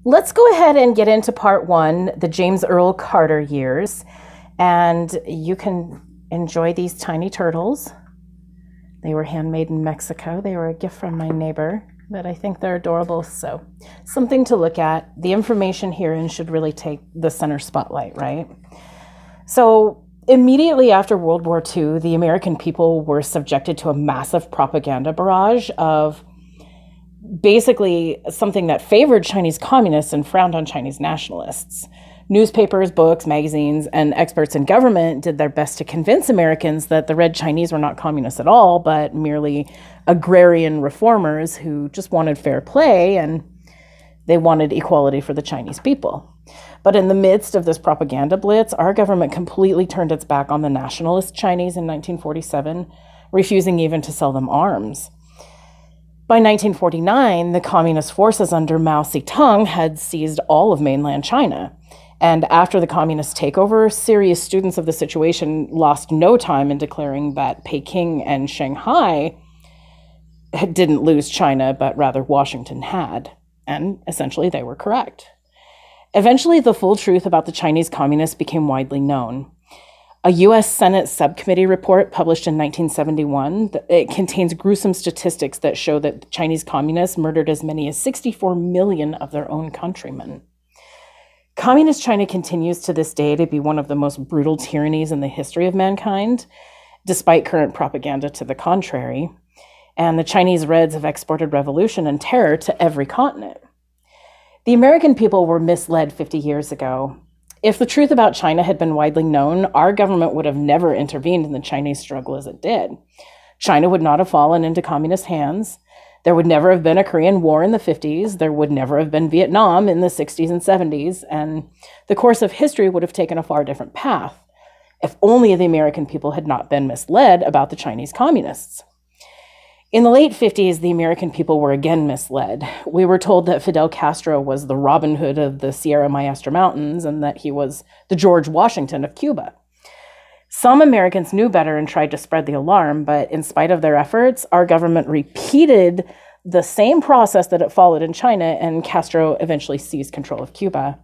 Let's go ahead and get into part one, the James Earl Carter years. And you can enjoy these tiny turtles. They were handmade in Mexico. They were a gift from my neighbor, but I think they're adorable. So something to look at. The information herein should really take the center spotlight, right? So immediately after World War II, the American people were subjected to a massive propaganda barrage of basically something that favored Chinese communists and frowned on Chinese nationalists. Newspapers, books, magazines, and experts in government did their best to convince Americans that the Red Chinese were not communists at all, but merely agrarian reformers who just wanted fair play and they wanted equality for the Chinese people. But in the midst of this propaganda blitz, our government completely turned its back on the nationalist Chinese in 1947, refusing even to sell them arms. By 1949, the communist forces under Mao Zedong had seized all of mainland China. And after the communist takeover, serious students of the situation lost no time in declaring that Peking and Shanghai didn't lose China, but rather Washington had. And essentially, they were correct. Eventually, the full truth about the Chinese communists became widely known. A U.S. Senate subcommittee report published in 1971, it contains gruesome statistics that show that the Chinese communists murdered as many as 64 million of their own countrymen. Communist China continues to this day to be one of the most brutal tyrannies in the history of mankind, despite current propaganda to the contrary. And the Chinese Reds have exported revolution and terror to every continent. The American people were misled 50 years ago. If the truth about China had been widely known, our government would have never intervened in the Chinese struggle as it did. China would not have fallen into communist hands. There would never have been a Korean War in the 50s. There would never have been Vietnam in the 60s and 70s. And the course of history would have taken a far different path if only the American people had not been misled about the Chinese communists. In the late 50s, the American people were again misled. We were told that Fidel Castro was the Robin Hood of the Sierra Maestra Mountains and that he was the George Washington of Cuba. Some Americans knew better and tried to spread the alarm, but in spite of their efforts, our government repeated the same process that it followed in China, and Castro eventually seized control of Cuba.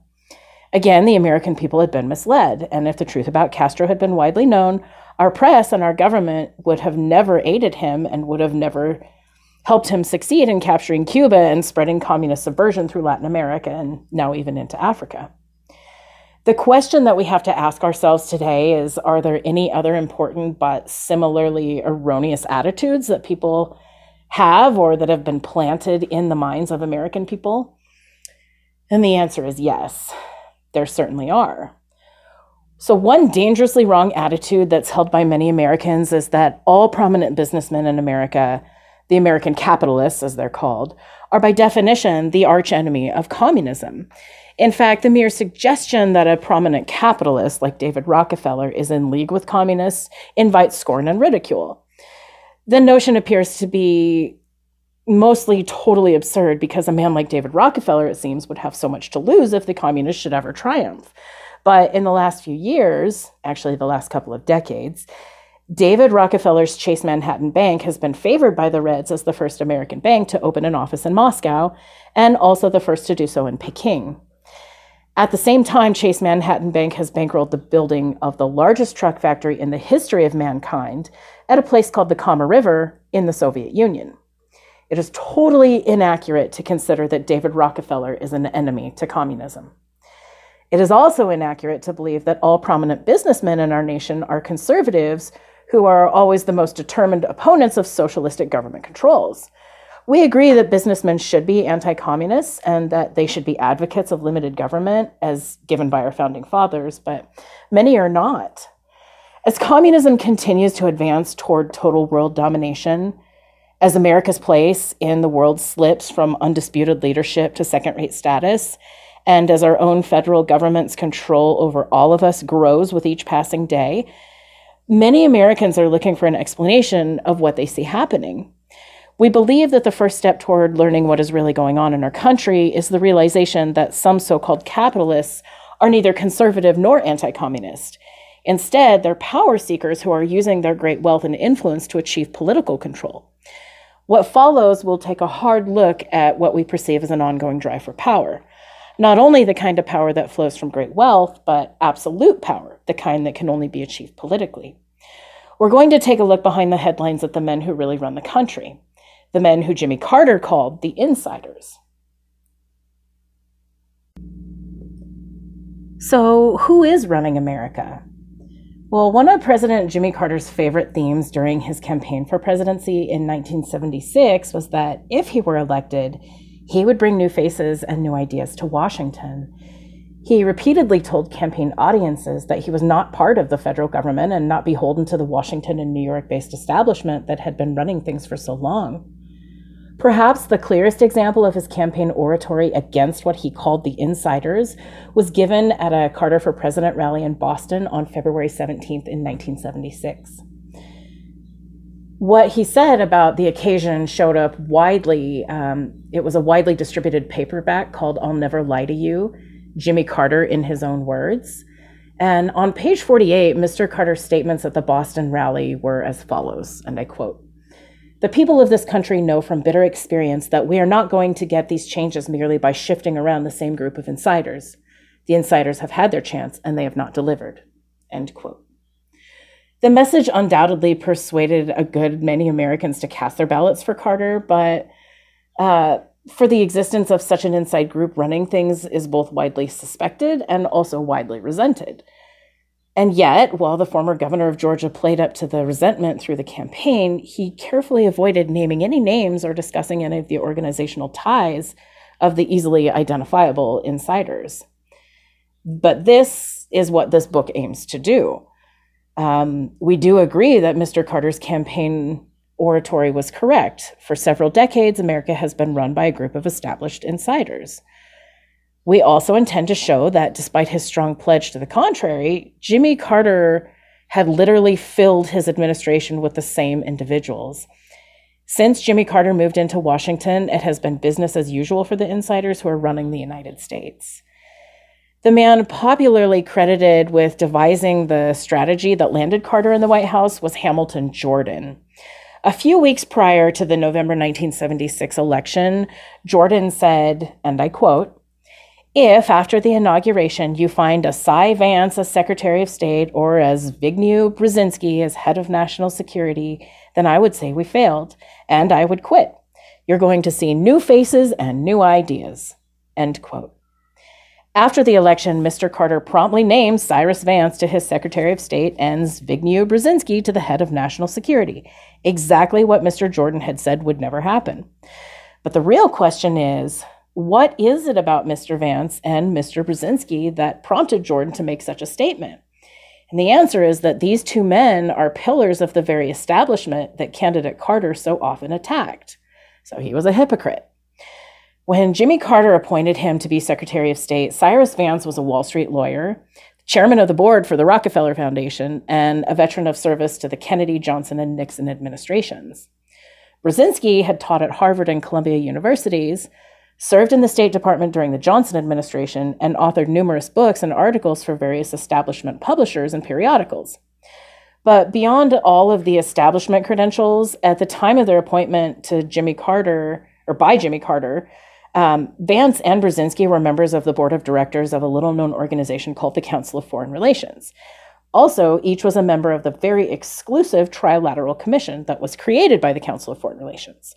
Again, the American people had been misled, and if the truth about Castro had been widely known, our press and our government would have never aided him and would have never helped him succeed in capturing Cuba and spreading communist subversion through Latin America and now even into Africa. The question that we have to ask ourselves today is, are there any other important but similarly erroneous attitudes that people have or that have been planted in the minds of American people? And the answer is yes, there certainly are. So one dangerously wrong attitude that's held by many Americans is that all prominent businessmen in America, the American capitalists as they're called, are by definition the archenemy of communism. In fact, the mere suggestion that a prominent capitalist like David Rockefeller is in league with communists invites scorn and ridicule. The notion appears to be mostly totally absurd because a man like David Rockefeller, it seems, would have so much to lose if the communists should ever triumph. But in the last few years, actually the last couple of decades, David Rockefeller's Chase Manhattan Bank has been favored by the Reds as the first American bank to open an office in Moscow, and also the first to do so in Peking. At the same time, Chase Manhattan Bank has bankrolled the building of the largest truck factory in the history of mankind at a place called the Kama River in the Soviet Union. It is totally inaccurate to consider that David Rockefeller is an enemy to communism. It is also inaccurate to believe that all prominent businessmen in our nation are conservatives who are always the most determined opponents of socialistic government controls. We agree that businessmen should be anti-communists and that they should be advocates of limited government as given by our founding fathers, but many are not. As communism continues to advance toward total world domination, as America's place in the world slips from undisputed leadership to second-rate status, and as our own federal government's control over all of us grows with each passing day, many Americans are looking for an explanation of what they see happening. We believe that the first step toward learning what is really going on in our country is the realization that some so-called capitalists are neither conservative nor anti-communist. Instead, they're power seekers who are using their great wealth and influence to achieve political control. What follows will take a hard look at what we perceive as an ongoing drive for power. Not only the kind of power that flows from great wealth, but absolute power, the kind that can only be achieved politically. We're going to take a look behind the headlines at the men who really run the country, the men who Jimmy Carter called the insiders. So, who is running America? Well, one of President Jimmy Carter's favorite themes during his campaign for presidency in 1976 was that if he were elected, he would bring new faces and new ideas to Washington. He repeatedly told campaign audiences that he was not part of the federal government and not beholden to the Washington and New York-based establishment that had been running things for so long. Perhaps the clearest example of his campaign oratory against what he called the insiders was given at a Carter for President rally in Boston on February 17th in 1976. What he said about the occasion showed up widely. It was a widely distributed paperback called I'll Never Lie to You, Jimmy Carter in his own words. And on page 48, Mr. Carter's statements at the Boston rally were as follows, and I quote, "The people of this country know from bitter experience that we are not going to get these changes merely by shifting around the same group of insiders. The insiders have had their chance and they have not delivered." End quote. The message undoubtedly persuaded a good many Americans to cast their ballots for Carter, but for the existence of such an inside group running things is both widely suspected and also widely resented. And yet, while the former governor of Georgia played up to the resentment through the campaign, he carefully avoided naming any names or discussing any of the organizational ties of the easily identifiable insiders. But this is what this book aims to do. We do agree that Mr. Carter's campaign oratory was correct. For several decades, America has been run by a group of established insiders. We also intend to show that despite his strong pledge to the contrary, Jimmy Carter had literally filled his administration with the same individuals. Since Jimmy Carter moved into Washington, it has been business as usual for the insiders who are running the United States. The man popularly credited with devising the strategy that landed Carter in the White House was Hamilton Jordan. A few weeks prior to the November 1976 election, Jordan said, and I quote, "If, after the inauguration, you find a Cy Vance as Secretary of State or as Zbigniew Brzezinski as head of national security, then I would say we failed, and I would quit. You're going to see new faces and new ideas." End quote. After the election, Mr. Carter promptly named Cyrus Vance to his Secretary of State and Zbigniew Brzezinski to the head of national security, exactly what Mr. Jordan had said would never happen. But the real question is, what is it about Mr. Vance and Mr. Brzezinski that prompted Jordan to make such a statement? And the answer is that these two men are pillars of the very establishment that candidate Carter so often attacked. So he was a hypocrite. When Jimmy Carter appointed him to be Secretary of State, Cyrus Vance was a Wall Street lawyer, chairman of the board for the Rockefeller Foundation, and a veteran of service to the Kennedy, Johnson, and Nixon administrations. Brzezinski had taught at Harvard and Columbia universities, served in the State Department during the Johnson administration, and authored numerous books and articles for various establishment publishers and periodicals. But beyond all of the establishment credentials, at the time of their appointment to Jimmy Carter, or by Jimmy Carter, Vance and Brzezinski were members of the board of directors of a little-known organization called the Council of Foreign Relations. Also, each was a member of the very exclusive TRILATERAL Commission that was created by the Council of Foreign Relations.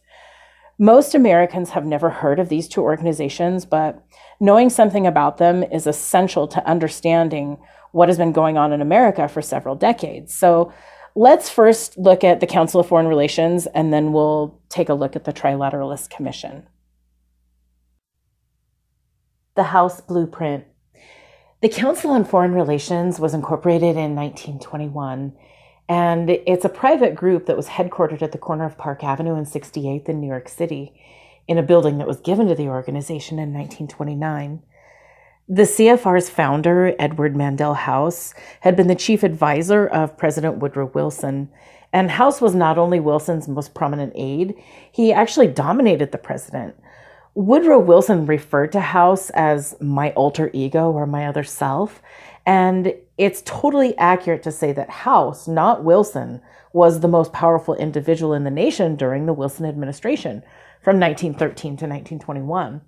Most Americans have never heard of these two organizations, but knowing something about them is essential to understanding what has been going on in America for several decades. So let's first look at the Council of Foreign Relations, and then we'll take a look at the Trilateralist Commission. The House Blueprint. The Council on Foreign Relations was incorporated in 1921, and it's a private group that was headquartered at the corner of Park Avenue and 68th in New York City, in a building that was given to the organization in 1929. The CFR's founder, Edward Mandell House, had been the chief advisor of President Woodrow Wilson, and House was not only Wilson's most prominent aide, he actually dominated the president. Woodrow Wilson referred to House as my alter ego or my other self, and it's totally accurate to say that House, not Wilson, was the most powerful individual in the nation during the Wilson administration from 1913 to 1921.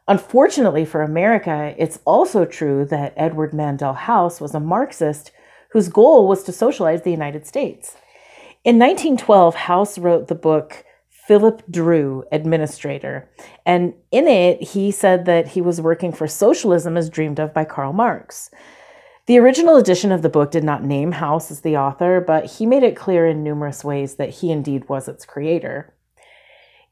Unfortunately for America, it's also true that Edward Mandell House was a Marxist whose goal was to socialize the United States. In 1912, House wrote the book Philip Drew, Administrator, and in it, he said that he was working for socialism as dreamed of by Karl Marx. The original edition of the book did not name House as the author, but he made it clear in numerous ways that he indeed was its creator.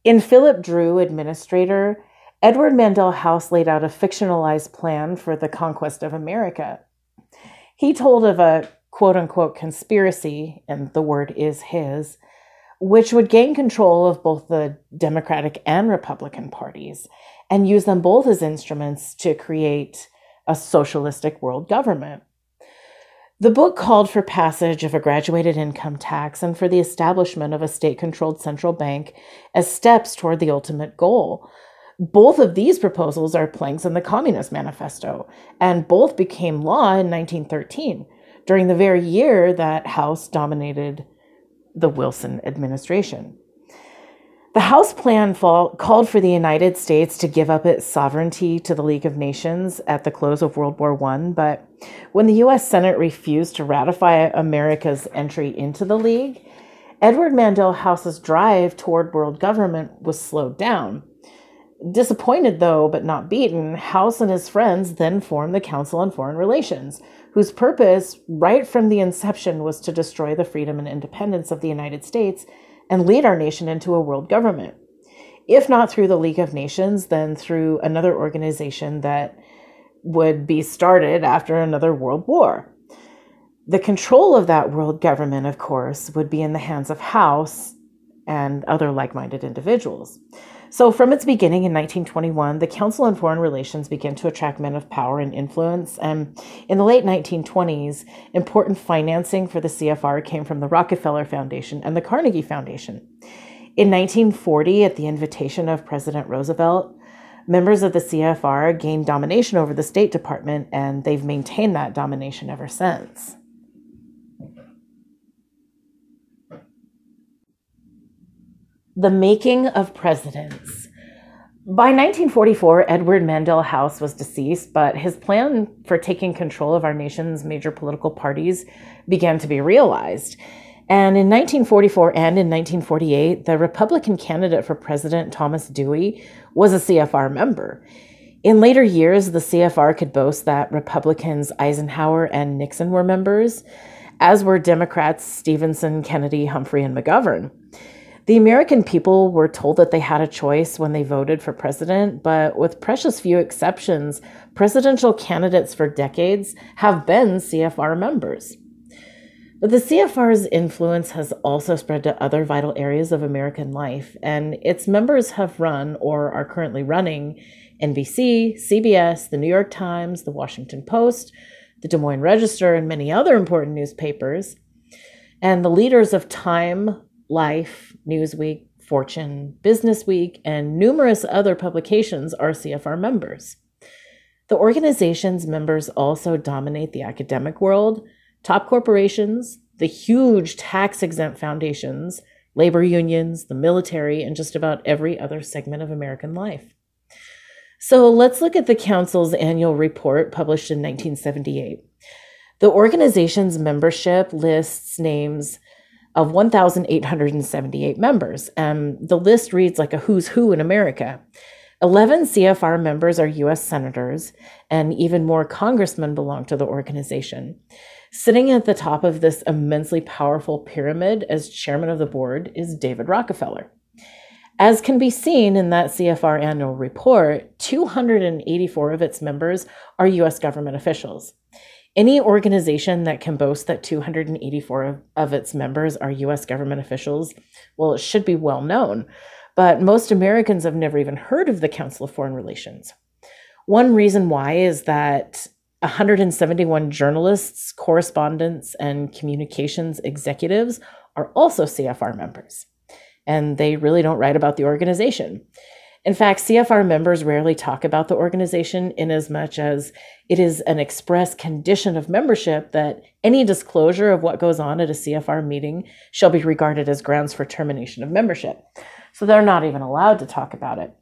In Philip Drew, Administrator, Edward Mandell House laid out a fictionalized plan for the conquest of America. He told of a quote-unquote conspiracy, and the word is his, which would gain control of both the Democratic and Republican parties and use them both as instruments to create a socialistic world government. The book called for passage of a graduated income tax and for the establishment of a state-controlled central bank as steps toward the ultimate goal. Both of these proposals are planks in the Communist Manifesto, and both became law in 1913, during the very year that House dominated the Wilson administration. The House plan called for the United States to give up its sovereignty to the League of Nations at the close of World War I, but when the U.S. Senate refused to ratify America's entry into the League, Edward Mandell House's drive toward world government was slowed down. Disappointed, though, but not beaten, House and his friends then formed the Council on Foreign Relations, whose purpose, right from the inception, was to destroy the freedom and independence of the United States and lead our nation into a world government. If not through the League of Nations, then through another organization that would be started after another world war. The control of that world government, of course, would be in the hands of House and other like-minded individuals. So from its beginning in 1921, the Council on Foreign Relations began to attract men of power and influence, and in the late 1920s, important financing for the CFR came from the Rockefeller Foundation and the Carnegie Foundation. In 1940, at the invitation of President Roosevelt, members of the CFR gained domination over the State Department, and they've maintained that domination ever since. The making of presidents. By 1944, Edward Mandell House was deceased, but his plan for taking control of our nation's major political parties began to be realized. And in 1944 and in 1948, the Republican candidate for president, Thomas Dewey, was a CFR member. In later years, the CFR could boast that Republicans Eisenhower and Nixon were members, as were Democrats Stevenson, Kennedy, Humphrey, and McGovern. The American people were told that they had a choice when they voted for president, but with precious few exceptions, presidential candidates for decades have been CFR members. But the CFR's influence has also spread to other vital areas of American life, and its members have run, or are currently running, NBC, CBS, the New York Times, the Washington Post, the Des Moines Register, and many other important newspapers. And the leaders of Time, Life, Newsweek, Fortune, Business Week, and numerous other publications are CFR members. The organization's members also dominate the academic world, top corporations, the huge tax-exempt foundations, labor unions, the military, and just about every other segment of American life. So let's look at the Council's annual report published in 1978. The organization's membership lists names of 1,878 members. The list reads like a who's who in America. 11 CFR members are U.S. senators, and even more congressmen belong to the organization. Sitting at the top of this immensely powerful pyramid as chairman of the board is David Rockefeller. As can be seen in that CFR annual report, 284 of its members are U.S. government officials. Any organization that can boast that 284 of its members are U.S. government officials, well, it should be well known, but most Americans have never even heard of the Council of Foreign Relations. One reason why is that 171 journalists, correspondents, and communications executives are also CFR members, and they really don't write about the organization. In fact, CFR members rarely talk about the organization inasmuch as it is an express condition of membership that any disclosure of what goes on at a CFR meeting shall be regarded as grounds for termination of membership. So they're not even allowed to talk about it.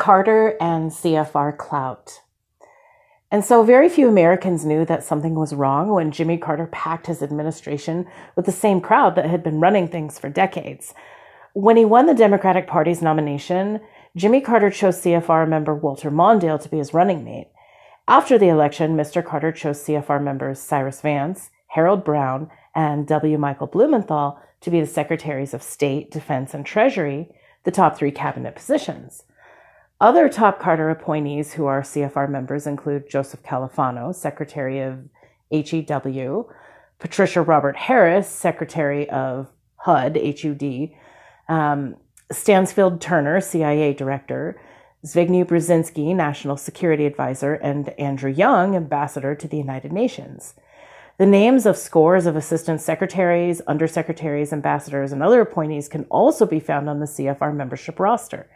Carter and CFR CLOUT. And so very few Americans knew that something was wrong when Jimmy Carter packed his administration with the same crowd that had been running things for decades. When he won the Democratic Party's nomination, Jimmy Carter chose CFR member Walter Mondale to be his running mate. After the election, Mr. Carter chose CFR members Cyrus Vance, Harold Brown, and W. Michael Blumenthal to be the Secretaries of State, Defense, and Treasury, the top 3 cabinet positions. Other top Carter appointees who are CFR members include Joseph Califano, Secretary of HEW, Patricia Robert Harris, Secretary of HUD, HUD, Stansfield Turner, CIA Director, Zbigniew Brzezinski, National Security Advisor, and Andrew Young, Ambassador to the United Nations. The names of scores of assistant secretaries, undersecretaries, ambassadors, and other appointees can also be found on the CFR membership roster.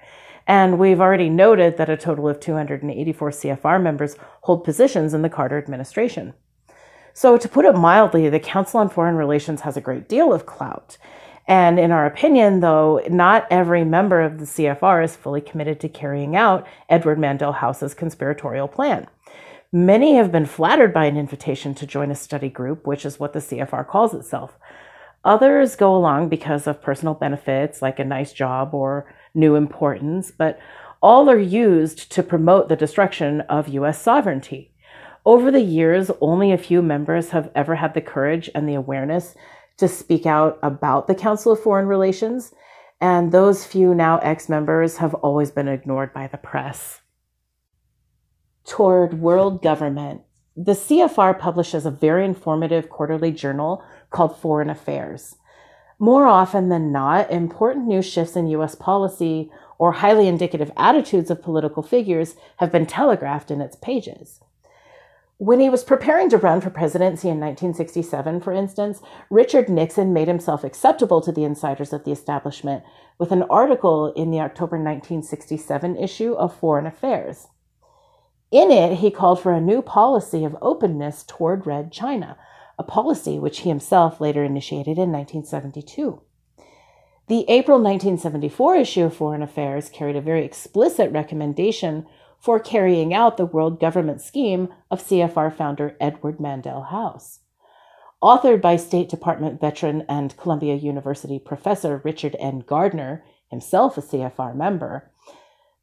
And we've already noted that a total of 284 CFR members hold positions in the Carter administration. So to put it mildly, the Council on Foreign Relations has a great deal of clout. And in our opinion, though, not every member of the CFR is fully committed to carrying out Edward Mandell House's conspiratorial plan. Many have been flattered by an invitation to join a study group, which is what the CFR calls itself. Others go along because of personal benefits, like a nice job or new importance, but all are used to promote the destruction of U.S. sovereignty. Over the years, only a few members have ever had the courage and the awareness to speak out about the Council of Foreign Relations, and those few now ex-members have always been ignored by the press. Toward world government. The CFR publishes a very informative quarterly journal called Foreign Affairs. More often than not, important new shifts in U.S. policy or highly indicative attitudes of political figures have been telegraphed in its pages. When he was preparing to run for presidency in 1967, for instance, Richard Nixon made himself acceptable to the insiders of the establishment with an article in the October 1967 issue of Foreign Affairs. In it, he called for a new policy of openness toward Red China, a policy which he himself later initiated in 1972. The April 1974 issue of Foreign Affairs carried a very explicit recommendation for carrying out the world government scheme of CFR founder Edward Mandell House. Authored by State Department veteran and Columbia University professor Richard N. Gardner, himself a CFR member,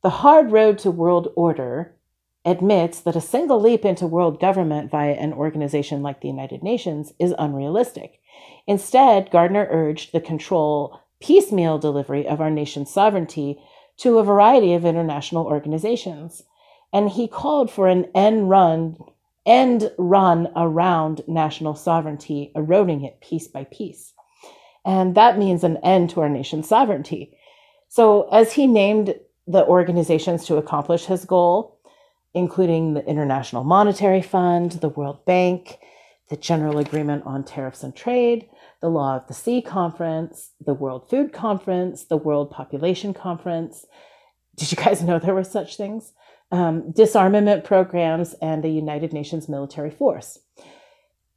The Hard Road to World Order admits that a single leap into world government via an organization like the United Nations is unrealistic. Instead, Gardner urged the piecemeal delivery of our nation's sovereignty to a variety of international organizations, and he called for an end run around national sovereignty, eroding it piece by piece. And that means an end to our nation's sovereignty. So as he named the organizations to accomplish his goal, including the International Monetary Fund, the World Bank, the General Agreement on Tariffs and Trade, the Law of the Sea Conference, the World Food Conference, the World Population Conference. Did you guys know there were such things? Disarmament programs, and a United Nations military force.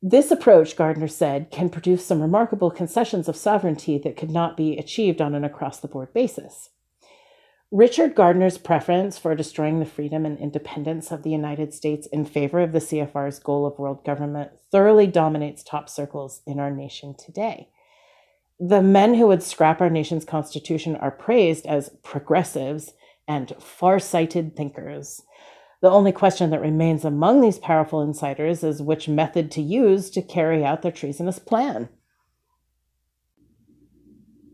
This approach, Gardner said, can produce some remarkable concessions of sovereignty that could not be achieved on an across-the-board basis. Richard Gardner's preference for destroying the freedom and independence of the United States in favor of the CFR's goal of world government thoroughly dominates top circles in our nation today. The men who would scrap our nation's constitution are praised as progressives and far-sighted thinkers. The only question that remains among these powerful insiders is which method to use to carry out their treasonous plan.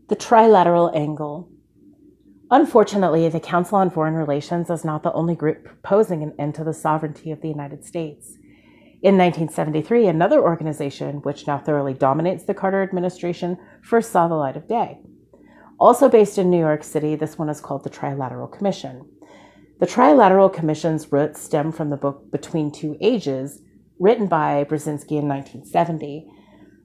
The trilateral angle. Unfortunately, the Council on Foreign Relations is not the only group proposing an end to the sovereignty of the United States. In 1973, another organization, which now thoroughly dominates the Carter administration, first saw the light of day. Also based in New York City, this one is called the Trilateral Commission. The Trilateral Commission's roots stem from the book Between Two Ages, written by Brzezinski in 1970.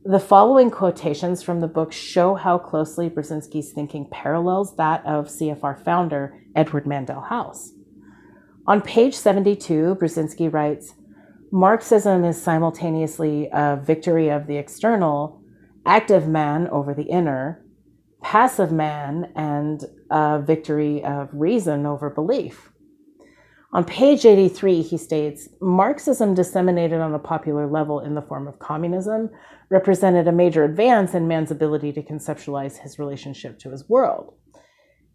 The following quotations from the book show how closely Brzezinski's thinking parallels that of CFR founder Edward Mandell House. On page 72, Brzezinski writes, "Marxism is simultaneously a victory of the external, active man over the inner, passive man, and a victory of reason over belief. On page 83, he states, Marxism disseminated on a popular level in the form of communism represented a major advance in man's ability to conceptualize his relationship to his world.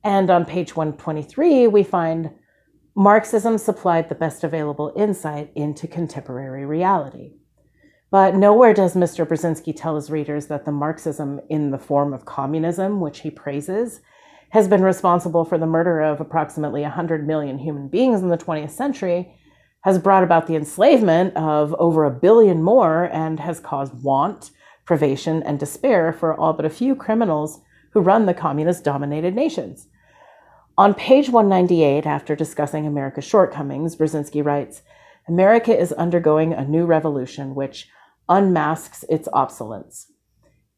And on page 123, we find Marxism supplied the best available insight into contemporary reality. But nowhere does Mr. Brzezinski tell his readers that the Marxism in the form of communism, which he praises, has been responsible for the murder of approximately 100 million human beings in the 20th century, has brought about the enslavement of over 1 billion more, and has caused want, privation, and despair for all but a few criminals who run the communist-dominated nations. On page 198, after discussing America's shortcomings, Brzezinski writes, America is undergoing a new revolution which unmasks its obsolescence.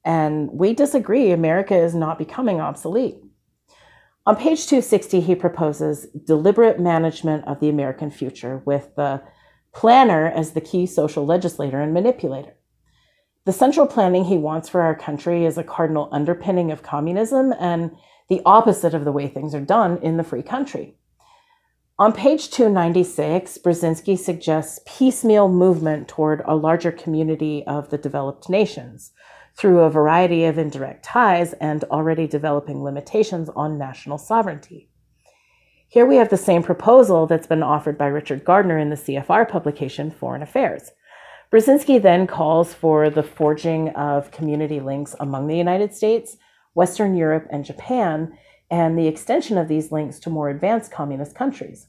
And we disagree. America is not becoming obsolete. On page 260, he proposes deliberate management of the American future with the planner as the key social legislator and manipulator. The central planning he wants for our country is a cardinal underpinning of communism and the opposite of the way things are done in the free country. On page 296, Brzezinski suggests piecemeal movement toward a larger community of the developed nations through a variety of indirect ties and already developing limitations on national sovereignty. Here we have the same proposal that's been offered by Richard Gardner in the CFR publication Foreign Affairs. Brzezinski then calls for the forging of community links among the United States, Western Europe, and Japan, and the extension of these links to more advanced communist countries.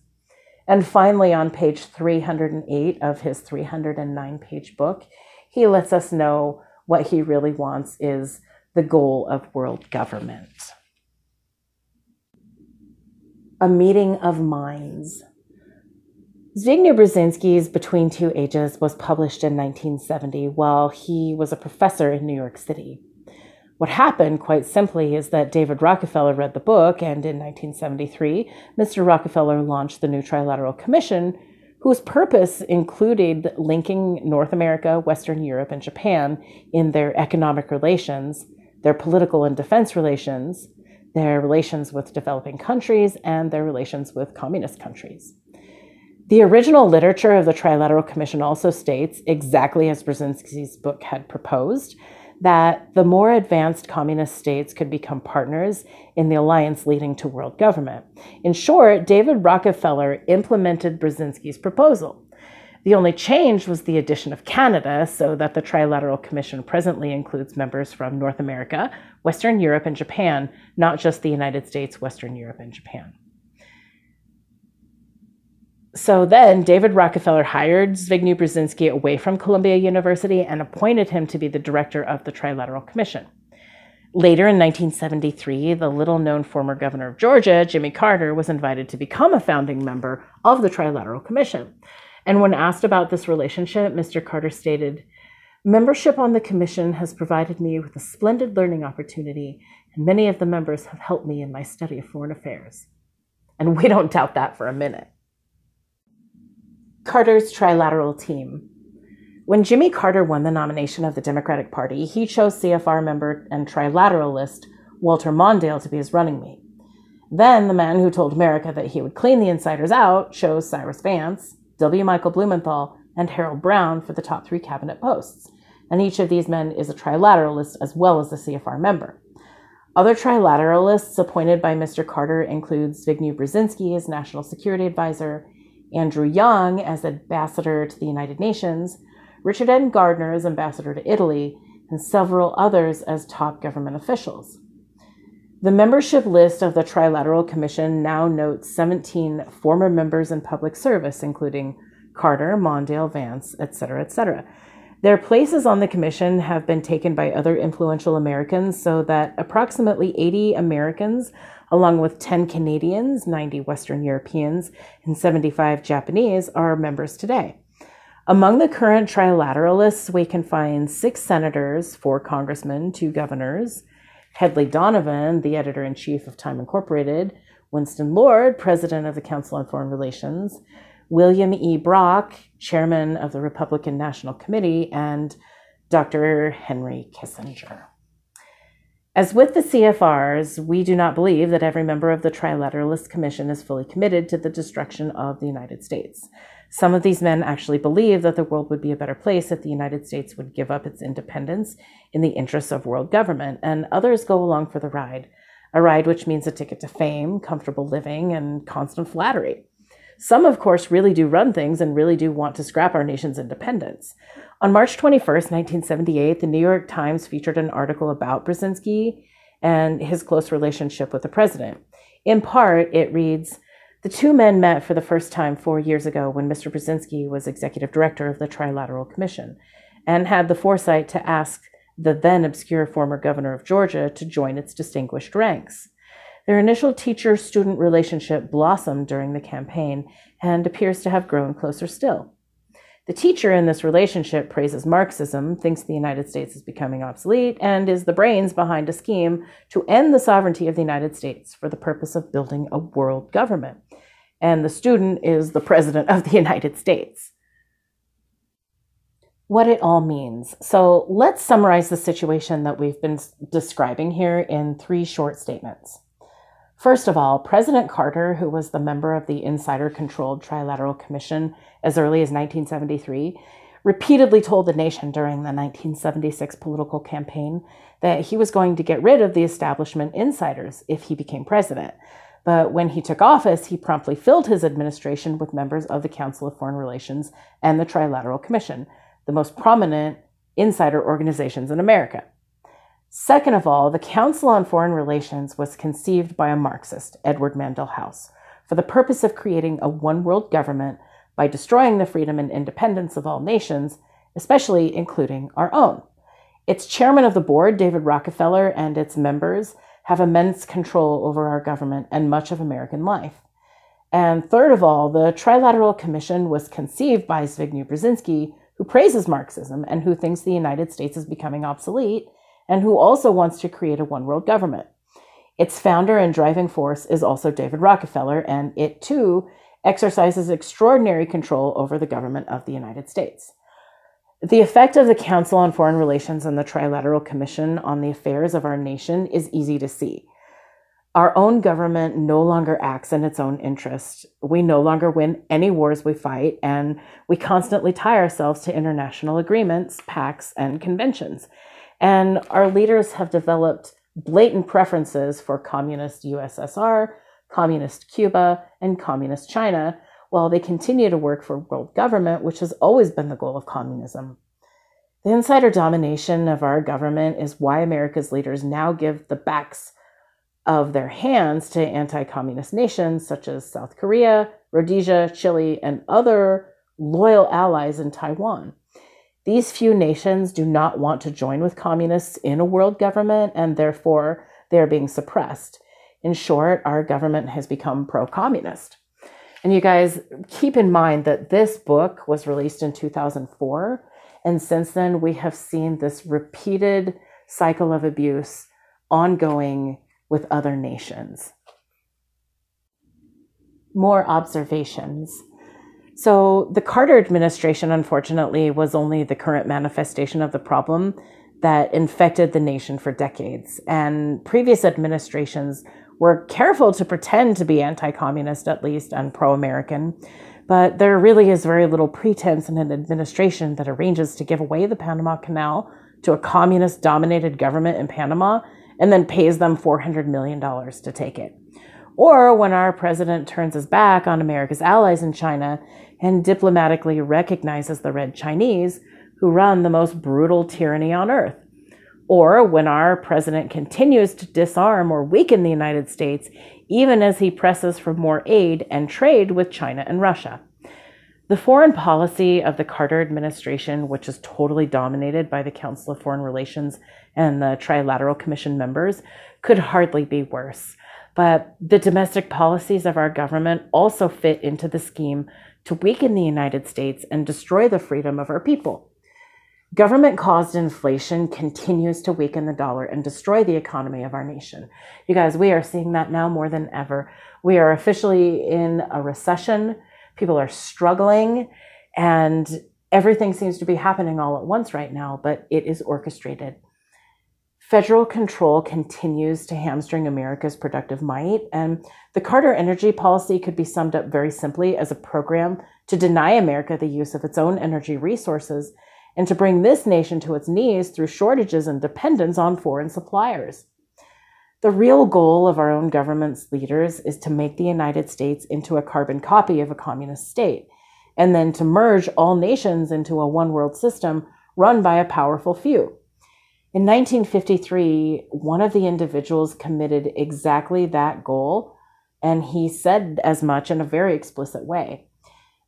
And finally, on page 308 of his 309-page book, he lets us know what he really wants is the goal of world government. A Meeting of Minds. Zbigniew Brzezinski's Between Two Ages was published in 1970 while he was a professor in New York City. What happened, quite simply, is that David Rockefeller read the book, and in 1973, Mr. Rockefeller launched the new Trilateral Commission, whose purpose included linking North America, Western Europe, and Japan in their economic relations, their political and defense relations, their relations with developing countries, and their relations with communist countries. The original literature of the Trilateral Commission also states, exactly as Brzezinski's book had proposed, that the more advanced communist states could become partners in the alliance leading to world government. In short, David Rockefeller implemented Brzezinski's proposal. The only change was the addition of Canada, so that the Trilateral Commission presently includes members from North America, Western Europe, and Japan, not just the United States, Western Europe, and Japan. So then David Rockefeller hired Zbigniew Brzezinski away from Columbia University and appointed him to be the director of the Trilateral Commission. Later in 1973, the little-known former governor of Georgia, Jimmy Carter, was invited to become a founding member of the Trilateral Commission. And when asked about this relationship, Mr. Carter stated, "Membership on the commission has provided me with a splendid learning opportunity, and many of the members have helped me in my study of foreign affairs." And we don't doubt that for a minute. Carter's Trilateral team. When Jimmy Carter won the nomination of the Democratic Party, he chose CFR member and Trilateralist Walter Mondale to be his running mate. Then the man who told America that he would clean the insiders out chose Cyrus Vance, W. Michael Blumenthal, and Harold Brown for the top 3 cabinet posts. And each of these men is a Trilateralist as well as a CFR member. Other Trilateralists appointed by Mr. Carter include Zbigniew Brzezinski as National Security Advisor, Andrew Young as Ambassador to the United Nations, Richard N. Gardner as Ambassador to Italy, and several others as top government officials. The membership list of the Trilateral Commission now notes 17 former members in public service, including Carter, Mondale, Vance, etc., etc. Their places on the commission have been taken by other influential Americans, so that approximately 80 Americans, along with 10 Canadians, 90 Western Europeans, and 75 Japanese, are members today. Among the current Trilateralists, we can find 6 senators, 4 congressmen, 2 governors, Hedley Donovan, the editor-in-chief of Time Incorporated, Winston Lord, president of the Council on Foreign Relations, William E. Brock, chairman of the Republican National Committee, and Dr. Henry Kissinger. As with the CFRs, we do not believe that every member of the Trilateralist Commission is fully committed to the destruction of the United States. Some of these men actually believe that the world would be a better place if the United States would give up its independence in the interests of world government, and others go along for the ride, a ride which means a ticket to fame, comfortable living, and constant flattery. Some, of course, really do run things and really do want to scrap our nation's independence. On March 21st, 1978, the New York Times featured an article about Brzezinski and his close relationship with the president. In part, it reads, "The two men met for the first time 4 years ago when Mr. Brzezinski was executive director of the Trilateral Commission and had the foresight to ask the then obscure former governor of Georgia to join its distinguished ranks. Their initial teacher-student relationship blossomed during the campaign and appears to have grown closer still. The teacher in this relationship praises Marxism, thinks the United States is becoming obsolete, and is the brains behind a scheme to end the sovereignty of the United States for the purpose of building a world government. And the student is the President of the United States." What it all means. So let's summarize the situation that we've been describing here in 3 short statements. First of all, President Carter, who was the member of the insider-controlled Trilateral Commission as early as 1973, repeatedly told the nation during the 1976 political campaign that he was going to get rid of the establishment insiders if he became president. But when he took office, he promptly filled his administration with members of the Council of Foreign Relations and the Trilateral Commission, the most prominent insider organizations in America. Second of all, the Council on Foreign Relations was conceived by a Marxist, Edward Mandell House, for the purpose of creating a one-world government by destroying the freedom and independence of all nations, especially including our own. Its chairman of the board, David Rockefeller, and its members have immense control over our government and much of American life. And third of all, the Trilateral Commission was conceived by Zbigniew Brzezinski, who praises Marxism and who thinks the United States is becoming obsolete, and who also wants to create a one-world government. Its founder and driving force is also David Rockefeller, and it too exercises extraordinary control over the government of the United States. The effect of the Council on Foreign Relations and the Trilateral Commission on the affairs of our nation is easy to see. Our own government no longer acts in its own interest. We no longer win any wars we fight, and we constantly tie ourselves to international agreements, pacts, and conventions. And our leaders have developed blatant preferences for communist USSR, communist Cuba, and communist China, while they continue to work for world government, which has always been the goal of communism. The insider domination of our government is why America's leaders now give the backs of their hands to anti-communist nations such as South Korea, Rhodesia, Chile, and other loyal allies in Taiwan. These few nations do not want to join with communists in a world government, and therefore they are being suppressed. In short, our government has become pro-communist. And you guys, keep in mind that this book was released in 2004, and since then we have seen this repeated cycle of abuse ongoing with other nations. More observations. So the Carter administration, unfortunately, was only the current manifestation of the problem that infected the nation for decades. And previous administrations were careful to pretend to be anti-communist, at least, and pro-American. But there really is very little pretense in an administration that arranges to give away the Panama Canal to a communist-dominated government in Panama and then pays them $400 million to take it. Or when our president turns his back on America's allies in China and diplomatically recognizes the Red Chinese, who run the most brutal tyranny on earth. Or when our president continues to disarm or weaken the United States, even as he presses for more aid and trade with China and Russia. The foreign policy of the Carter administration, which is totally dominated by the Council of Foreign Relations and the Trilateral Commission members, could hardly be worse. But the domestic policies of our government also fit into the scheme to weaken the United States and destroy the freedom of our people. Government-caused inflation continues to weaken the dollar and destroy the economy of our nation. You guys, we are seeing that now more than ever. We are officially in a recession. People are struggling, and everything seems to be happening all at once right now, but it is orchestrated. Federal control continues to hamstring America's productive might, and the Carter energy policy could be summed up very simply as a program to deny America the use of its own energy resources and to bring this nation to its knees through shortages and dependence on foreign suppliers. The real goal of our own government's leaders is to make the United States into a carbon copy of a communist state, and then to merge all nations into a one-world system run by a powerful few. In 1953, one of the individuals committed exactly that goal, and he said as much in a very explicit way.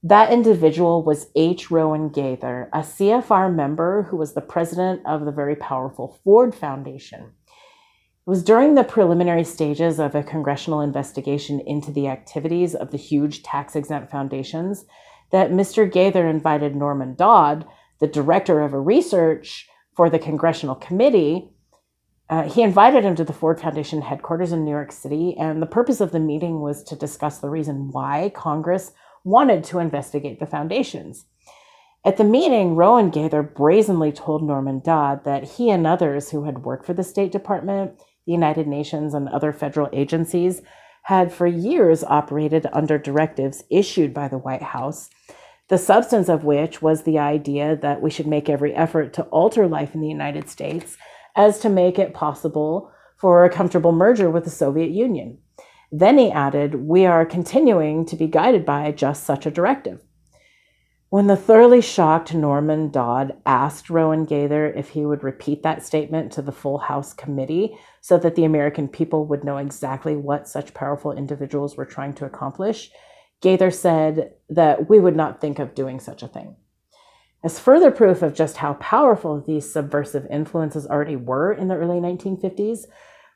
That individual was H. Rowan Gaither, a CFR member who was the president of the very powerful Ford Foundation. It was during the preliminary stages of a congressional investigation into the activities of the huge tax-exempt foundations that Mr. Gaither invited Norman Dodd, the director of research for the Congressional Committee. He invited him to the Ford Foundation headquarters in New York City, and the purpose of the meeting was to discuss the reason why Congress wanted to investigate the foundations. At the meeting, Rowan Gaither brazenly told Norman Dodd that he and others who had worked for the State Department, the United Nations, and other federal agencies had for years operated under directives issued by the White House, the substance of which was the idea that we should make every effort to alter life in the United States as to make it possible for a comfortable merger with the Soviet Union. Then he added, "We are continuing to be guided by just such a directive." When the thoroughly shocked Norman Dodd asked Rowan Gaither if he would repeat that statement to the full House committee so that the American people would know exactly what such powerful individuals were trying to accomplish, Gaither said that we would not think of doing such a thing. As further proof of just how powerful these subversive influences already were in the early 1950s,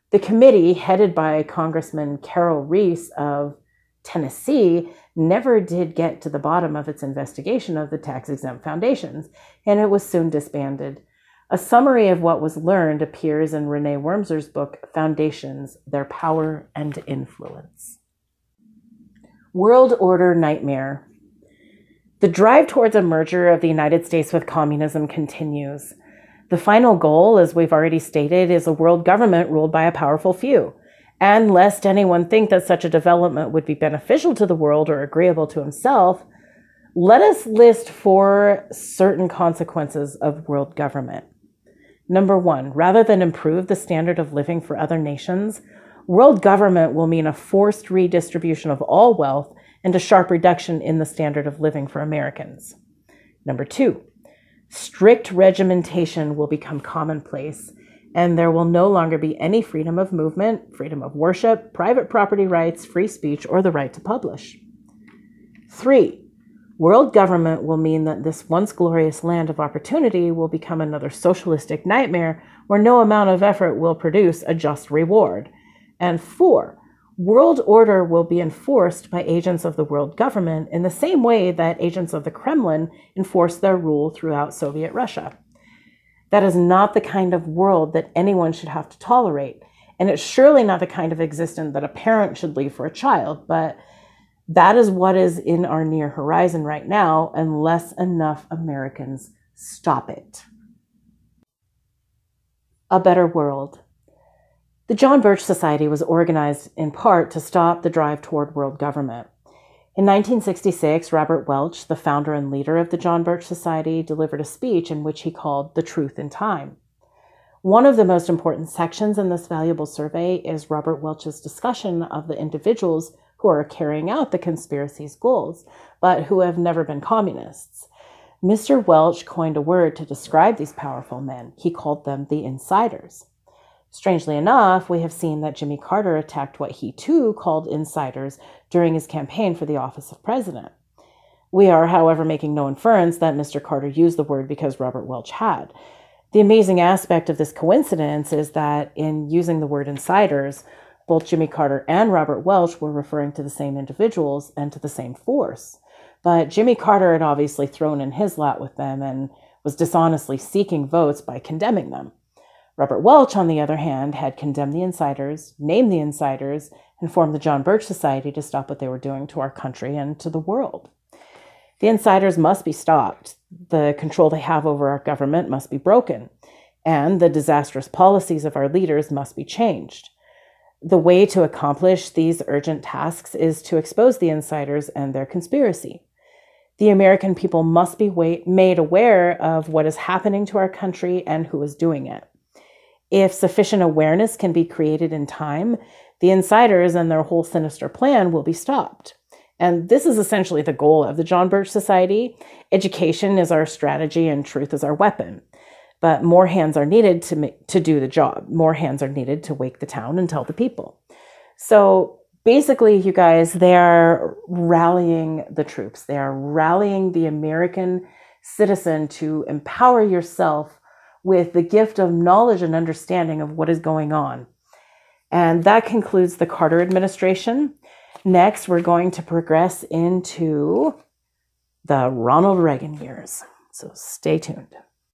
the committee, headed by Congressman Carroll Reese of Tennessee, never did get to the bottom of its investigation of the tax-exempt foundations, and it was soon disbanded. A summary of what was learned appears in Renee Wormser's book, Foundations, Their Power and Influence. World Order Nightmare. The drive towards a merger of the United States with communism continues. The final goal, as we've already stated, is a world government ruled by a powerful few. And lest anyone think that such a development would be beneficial to the world or agreeable to himself, let us list 4 certain consequences of world government. Number 1, rather than improve the standard of living for other nations, world government will mean a forced redistribution of all wealth and a sharp reduction in the standard of living for Americans. Number 2, strict regimentation will become commonplace, and there will no longer be any freedom of movement, freedom of worship, private property rights, free speech, or the right to publish. 3, world government will mean that this once glorious land of opportunity will become another socialistic nightmare where no amount of effort will produce a just reward. And 4, world order will be enforced by agents of the world government in the same way that agents of the Kremlin enforced their rule throughout Soviet Russia. That is not the kind of world that anyone should have to tolerate, and it's surely not the kind of existence that a parent should leave for a child, but that is what is in our near horizon right now, unless enough Americans stop it. A better world. The John Birch Society was organized in part to stop the drive toward world government. In 1966, Robert Welch, the founder and leader of the John Birch Society, delivered a speech in which he called The Truth in Time. One of the most important sections in this valuable survey is Robert Welch's discussion of the individuals who are carrying out the conspiracy's goals, but who have never been communists. Mr. Welch coined a word to describe these powerful men. He called them the insiders. Strangely enough, we have seen that Jimmy Carter attacked what he too called insiders during his campaign for the office of president. We are, however, making no inference that Mr. Carter used the word because Robert Welch had. The amazing aspect of this coincidence is that in using the word insiders, both Jimmy Carter and Robert Welch were referring to the same individuals and to the same force. But Jimmy Carter had obviously thrown in his lot with them and was dishonestly seeking votes by condemning them. Robert Welch, on the other hand, had condemned the insiders, named the insiders, and formed the John Birch Society to stop what they were doing to our country and to the world. The insiders must be stopped. The control they have over our government must be broken. and the disastrous policies of our leaders must be changed. The way to accomplish these urgent tasks is to expose the insiders and their conspiracy. The American people must be made aware of what is happening to our country and who is doing it. If sufficient awareness can be created in time, the insiders and their whole sinister plan will be stopped. And this is essentially the goal of the John Birch Society. Education is our strategy and truth is our weapon. But more hands are needed to do the job. More hands are needed to wake the town and tell the people. So basically, you guys, they are rallying the troops. They are rallying the American citizen to empower yourself with the gift of knowledge and understanding of what is going on. And that concludes the Carter administration. Next, we're going to progress into the Ronald Reagan years. So stay tuned.